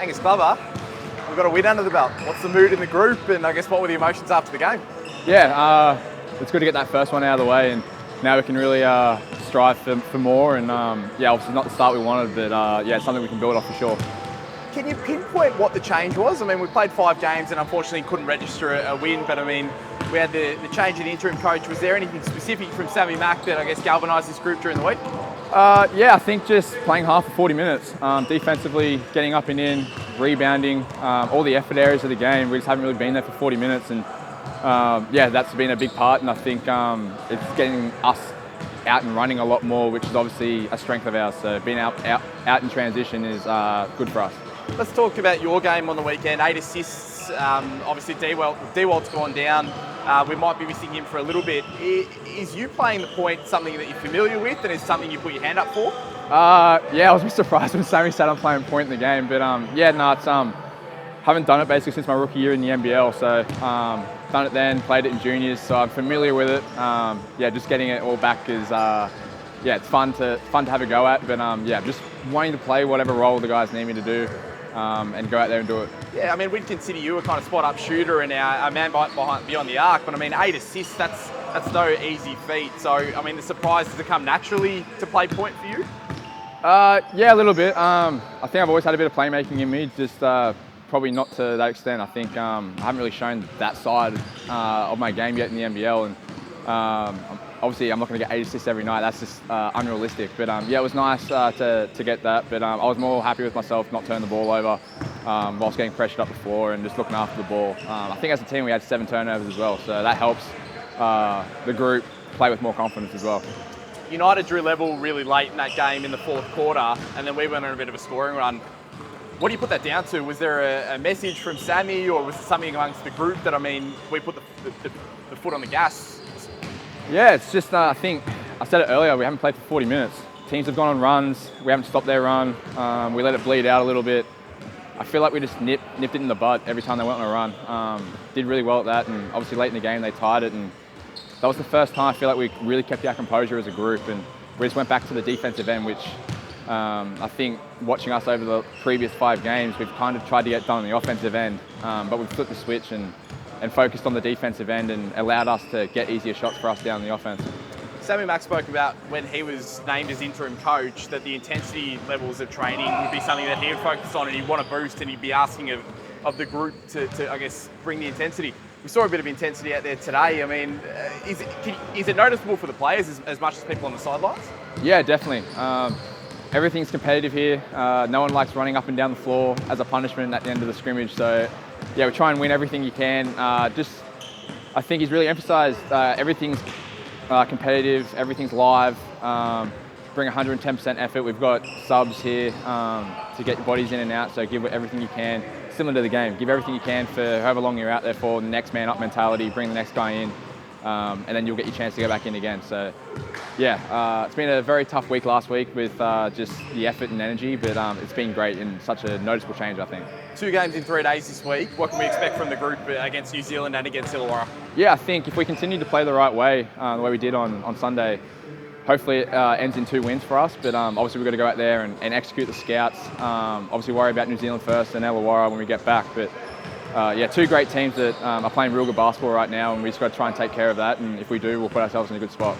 Angus Glover, we've got a win under the belt. What's the mood in the group, and I guess what were the emotions after the game? Yeah, it's good to get that first one out of the way, and now we can really strive for more. And yeah, obviously not the start we wanted, but yeah, it's something we can build off for sure. Can you pinpoint what the change was? I mean, we played 5 games and unfortunately couldn't register a win, but I mean, we had the change in interim coach. Was there anything specific from Sammy Mack that I guess galvanised this group during the week? Yeah, I think just playing hard for 40 minutes, defensively, getting up and in, rebounding, all the effort areas of the game. We just haven't really been there for 40 minutes, and yeah, that's been a big part. And I think it's getting us out and running a lot more, which is obviously a strength of ours. So being out in transition is good for us. Let's talk about your game on the weekend. 8 assists. Obviously, D-Walt's gone down. We might be missing him for a little bit. Is you playing the point something that you're familiar with, and is something you put your hand up for? Yeah, I was a bit surprised when Sammy said I'm playing point in the game, but yeah, no, it's haven't done it basically since my rookie year in the NBL. So done it then, played it in juniors, so I'm familiar with it. Yeah, just getting it all back is yeah, it's fun to have a go at. But yeah, just wanting to play whatever role the guys need me to do. And go out there and do it. Yeah, I mean, we'd consider you a kind of spot-up shooter and a man beyond the arc, but I mean, 8 assists, that's no easy feat. So, I mean, the surprise, does it come naturally to play point for you? Yeah, a little bit. I think I've always had a bit of playmaking in me, just probably not to that extent. I think I haven't really shown that side of my game yet in the NBL, and obviously I'm not going to get 8 assists every night. That's just unrealistic. But yeah, it was nice to get that. But I was more happy with myself not turning the ball over whilst getting pressured up the floor and just looking after the ball. I think as a team we had 7 turnovers as well, so that helps the group play with more confidence as well. United drew level really late in that game in the 4th quarter, and then we went on a bit of a scoring run. What do you put that down to? Was there a message from Sammy, or was it something amongst the group that, I mean, we put the foot on the gas? Yeah, it's just, I think, I said it earlier, we haven't played for 40 minutes. Teams have gone on runs, we haven't stopped their run, we let it bleed out a little bit. I feel like we just nipped it in the bud every time they went on a run. Did really well at that, and obviously late in the game they tied it, and that was the first time I feel like we really kept our composure as a group, and we just went back to the defensive end, which I think watching us over the previous 5 games, we've kind of tried to get done on the offensive end, but we've flipped the switch and focused on the defensive end and allowed us to get easier shots for us down the offense. Sammy Mack spoke about when he was named as interim coach that the intensity levels of training would be something that he would focus on and he'd want to boost, and he'd be asking of the group to I guess, bring the intensity. We saw a bit of intensity out there today. I mean, is it noticeable for the players as much as people on the sidelines? Yeah, definitely. Everything's competitive here. No one likes running up and down the floor as a punishment at the end of the scrimmage. So yeah, we try and win everything you can. I think he's really emphasised everything's competitive, everything's live. Bring 110% effort. We've got subs here to get your bodies in and out, so give everything you can. Similar to the game, give everything you can for however long you're out there for. Next man up mentality, bring the next guy in, and then you'll get your chance to go back in again. So yeah, it's been a very tough week last week with just the effort and energy, but it's been great and such a noticeable change, I think. 2 games in 3 days this week. What can we expect from the group against New Zealand and against Illawarra? Yeah, I think if we continue to play the right way, the way we did on Sunday, hopefully it ends in 2 wins for us. But obviously we've got to go out there and execute the scouts. Obviously worry about New Zealand first and Illawarra when we get back. But yeah, 2 great teams that are playing real good basketball right now, and we just got to try and take care of that. And if we do, we'll put ourselves in a good spot.